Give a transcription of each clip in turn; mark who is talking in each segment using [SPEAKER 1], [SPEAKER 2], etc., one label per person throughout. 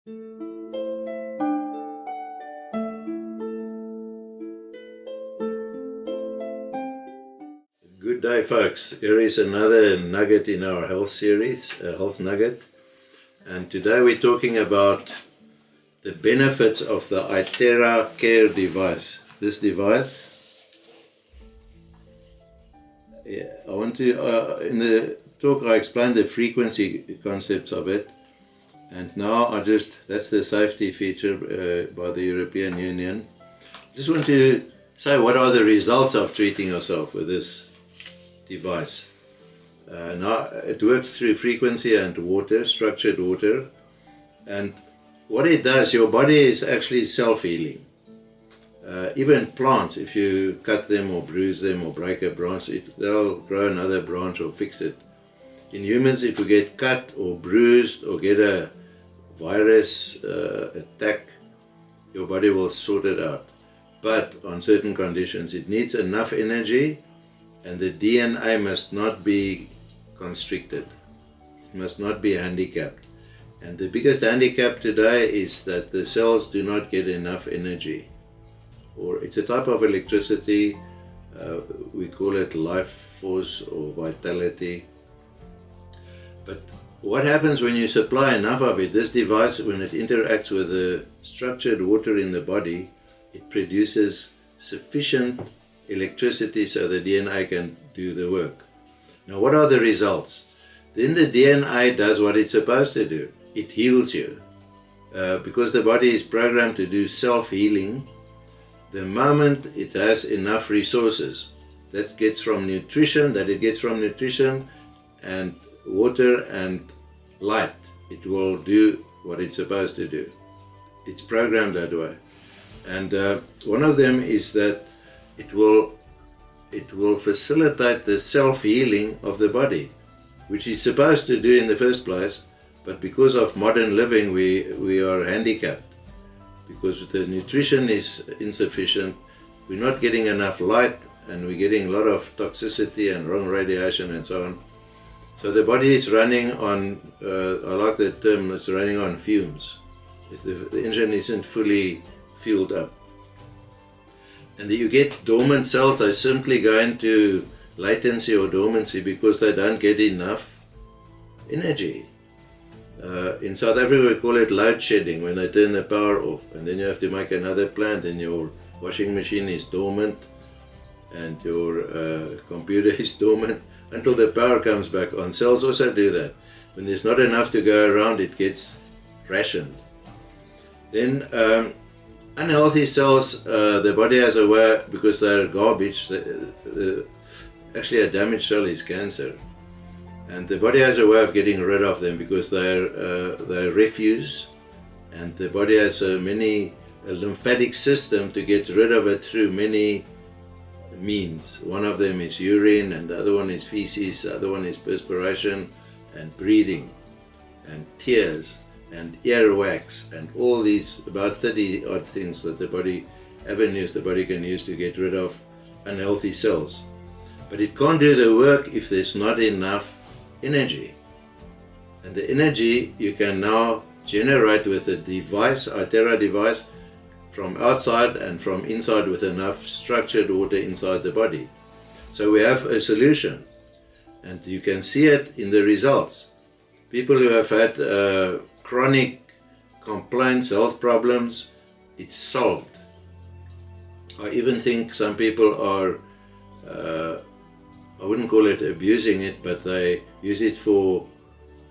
[SPEAKER 1] Good day, folks. Here is another nugget in our health series, a health nugget. And today we're talking about the benefits of the Itera Care device. This device, I want to, in the talk I explained the frequency concepts of it. And now that's the safety feature by the European Union. Just want to say what are the results of treating yourself with this device. Now it works through frequency and water, structured water, and what it does, your body is actually self-healing. Even plants, if you cut them or bruise them or break a branch, they'll grow another branch or fix it. In humans, if you get cut or bruised or get a virus attack, your body will sort it out. But on certain conditions, it needs enough energy, and the DNA must not be constricted. It must not be handicapped. And the biggest handicap today is that the cells do not get enough energy. Or it's a type of electricity, we call it life force or vitality. But what happens when you supply enough of it? This device, when it interacts with the structured water in the body, it produces sufficient electricity so the DNA can do the work. Now, what are the results? Then the DNA does what it's supposed to do. It heals you. Because the body is programmed to do self-healing, the moment it has enough resources that it gets from nutrition and water and light, it will do what it's supposed to do. It's programmed that way. And one of them is that it will facilitate the self-healing of the body, which it's supposed to do in the first place, but because of modern living we are handicapped. Because the nutrition is insufficient, we're not getting enough light, and we're getting a lot of toxicity and wrong radiation and so on. So the body is running on, I like the term, it's running on fumes. The engine isn't fully fueled up. And then you get dormant cells, they simply go into latency or dormancy because they don't get enough energy. In South Africa we call it load shedding, when they turn the power off, and then you have to make another plant, and your washing machine is dormant and your computer is dormant until the power comes back on. Cells also do that. When there's not enough to go around, it gets rationed. Then unhealthy cells, the body has a way, because they're garbage, actually a damaged cell is cancer. And the body has a way of getting rid of them because they're refuse, and the body has a lymphatic system to get rid of it through many means. One of them is urine, and the other one is feces, the other one is perspiration and breathing and tears and earwax and all these about 30 odd things that the body avenues the body can use to get rid of unhealthy cells. But it can't do the work if there's not enough energy. And the energy you can now generate with a device, Itera device, from outside and from inside with enough structured water inside the body. So we have a solution, and you can see it in the results. People who have had chronic complaints, health problems, it's solved. I even think some people are, I wouldn't call it abusing it, but they use it for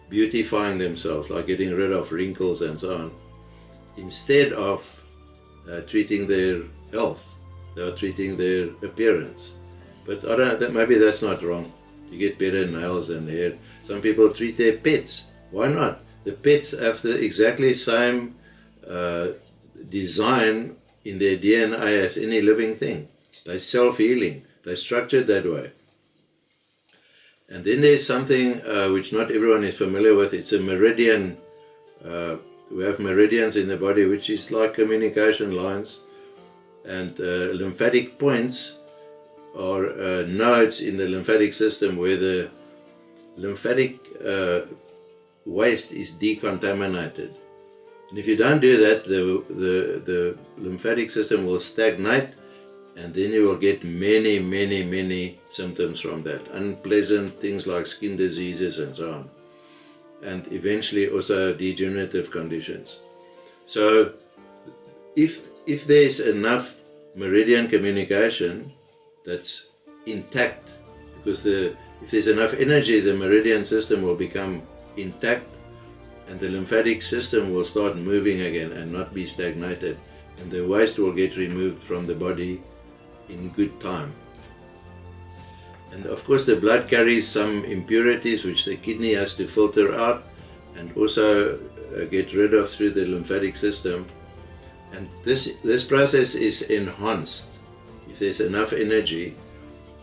[SPEAKER 1] beautifying themselves, like getting rid of wrinkles and so on, instead of treating their health. They are treating their appearance. But maybe that's not wrong. You get better nails and hair. Some people treat their pets. Why not? The pets have the exactly same design in their DNA as any living thing. They're self-healing. They're structured that way. And then there's something which not everyone is familiar with. It's a meridian. We have meridians in the body, which is like communication lines. And lymphatic points are nodes in the lymphatic system where the lymphatic waste is decontaminated. And if you don't do that, the lymphatic system will stagnate, and then you will get many symptoms from that. Unpleasant things like skin diseases and so on. And eventually also degenerative conditions. So if there's enough meridian communication that's intact, because if there's enough energy, the meridian system will become intact, and the lymphatic system will start moving again and not be stagnated, and the waste will get removed from the body in good time. And of course the blood carries some impurities which the kidney has to filter out and also get rid of through the lymphatic system. And this process is enhanced if there's enough energy.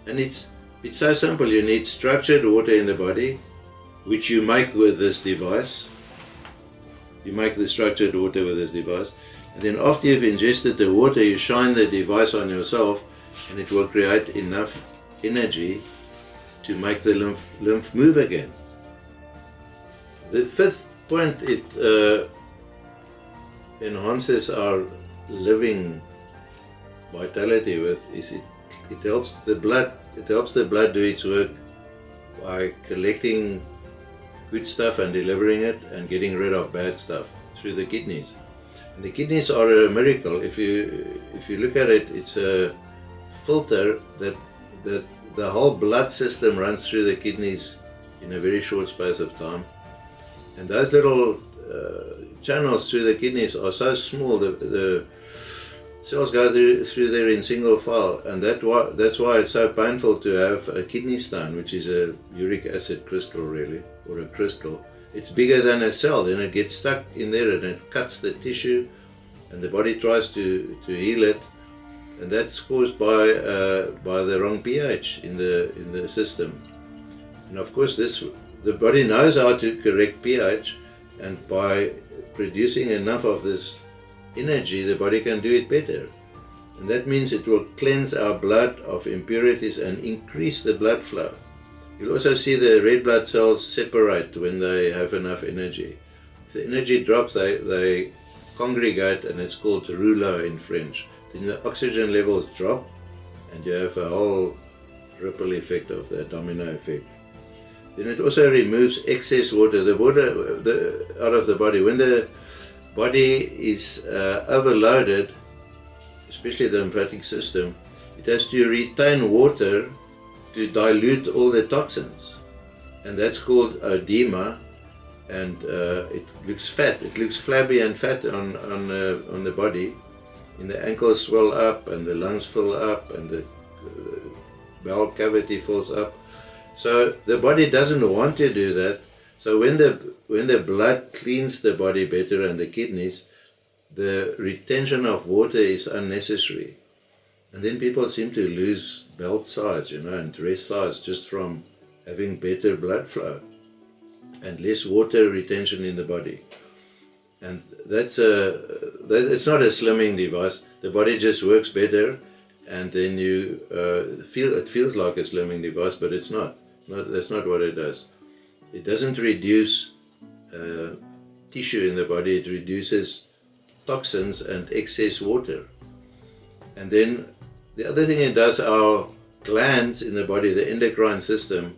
[SPEAKER 1] And it's so simple. You need structured water in the body, which you make with this device. You make the structured water with this device, and then after you've ingested the water, you shine the device on yourself, and it will create enough energy to make the lymph move again. The fifth point it enhances our living vitality with is it helps the blood do its work by collecting good stuff and delivering it and getting rid of bad stuff through the kidneys. And the kidneys are a miracle. If you look at it, it's a filter that the whole blood system runs through the kidneys in a very short space of time. And those little channels through the kidneys are so small that the cells go through there in single file, and that's why it's so painful to have a kidney stone, which is a uric acid crystal really, or a crystal. It's bigger than a cell, then it gets stuck in there and it cuts the tissue, and the body tries to heal it, and that's caused by the wrong pH in the system. And of course the body knows how to correct pH, and by producing enough of this energy, the body can do it better. And that means it will cleanse our blood of impurities and increase the blood flow. You'll also see the red blood cells separate when they have enough energy. If the energy drops, they congregate, and it's called rouleau in French. Then the oxygen levels drop, and you have a whole ripple effect of that domino effect. Then it also removes excess water, out of the body. When the body is overloaded, especially the lymphatic system, it has to retain water to dilute all the toxins, and that's called edema. And it looks fat. It looks flabby and fat on the body. And the ankles swell up, and the lungs fill up, and the bowel cavity fills up. So the body doesn't want to do that. So when the blood cleans the body better and the kidneys, the retention of water is unnecessary. And then people seem to lose belt size, and dress size just from having better blood flow and less water retention in the body. And it's not a slimming device. The body just works better, and then you it feels like a slimming device, but it's not. That's not what it does. It doesn't reduce tissue in the body. It reduces toxins and excess water. And then the other thing it does, our glands in the body, the endocrine system,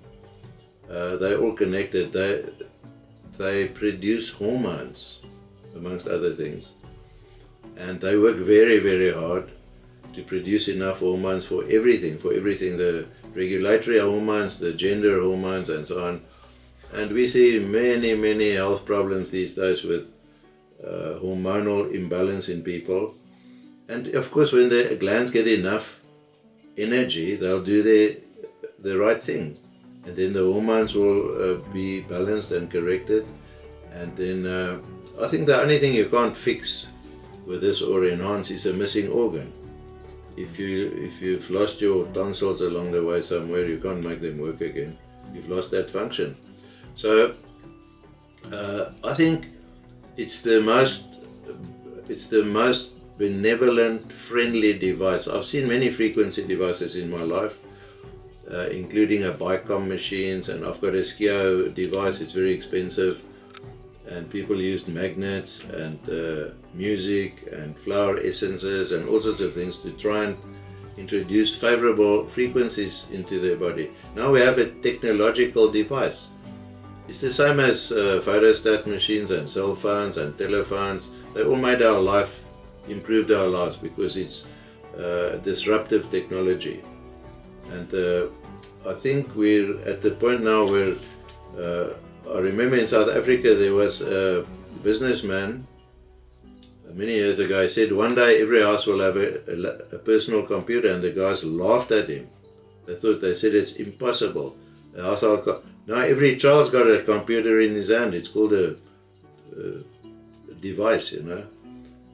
[SPEAKER 1] they're all connected. They produce hormones, amongst other things. And they work very, very hard to produce enough hormones for everything, the regulatory hormones, the gender hormones, and so on. And we see many, many health problems these days with hormonal imbalance in people. And of course, when the glands get enough energy, they'll do the right thing. And then the hormones will be balanced and corrected. And then I think the only thing you can't fix with this or enhance is a missing organ. If you've lost your tonsils along the way somewhere, you can't make them work again. You've lost that function. So I think it's the most benevolent, friendly device. I've seen many frequency devices in my life, including a Bicom machines, and I've got a Skio device. It's very expensive, and people used magnets and music and flower essences and all sorts of things to try and introduce favorable frequencies into their body. Now we have a technological device. It's the same as photostat machines and cell phones and telephones. They all made our life, improved our lives, because it's disruptive technology. And I think we're at the point now where I remember in South Africa there was a businessman many years ago. He said one day every house will have a personal computer, and the guys laughed at him. They said it's impossible. The household now every child's got a computer in his hand. It's called a device, you know,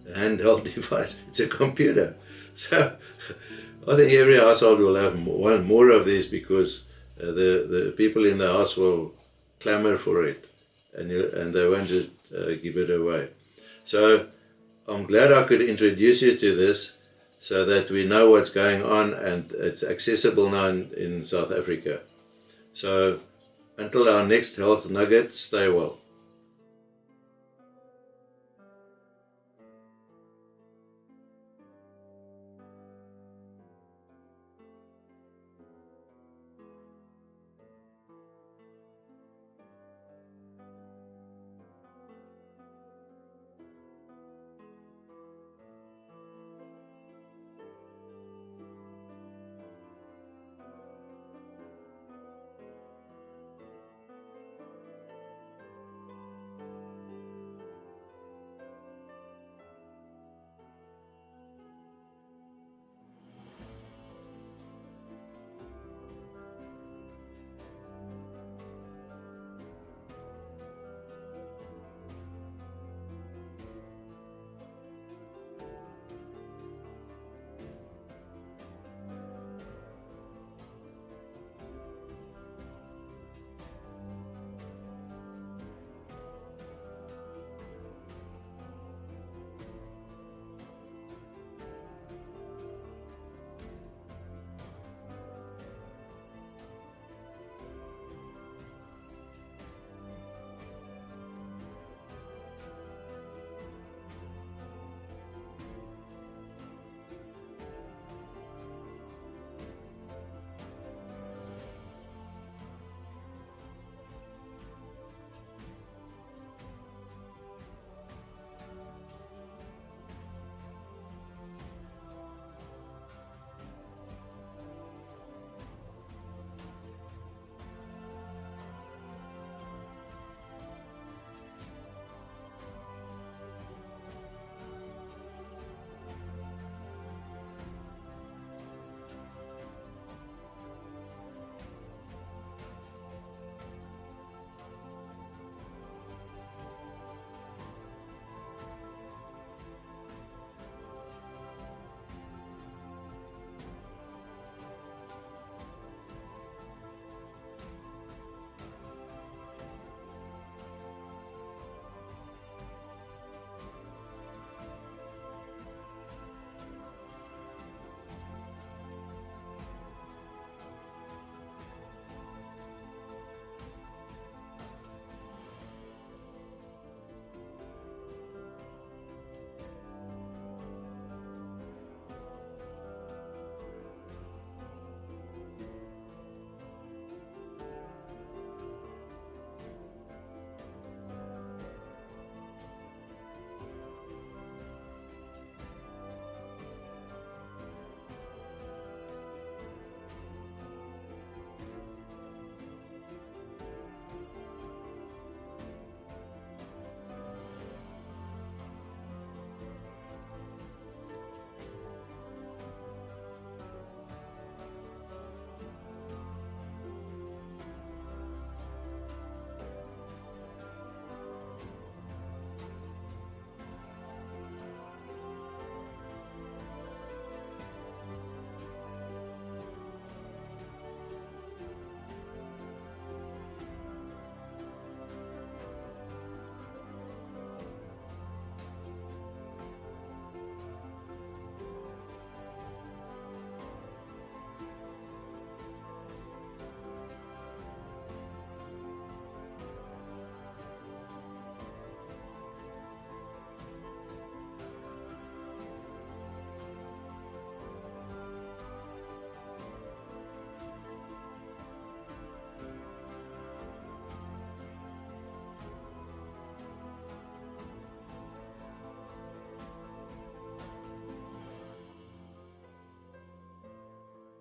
[SPEAKER 1] a handheld device. It's a computer. So I think every household will have one more of these, because the people in the house will clamor for it, and they won't just give it away. So I'm glad I could introduce you to this, so that we know what's going on, and it's accessible now in South Africa. So until our next health nugget, stay well.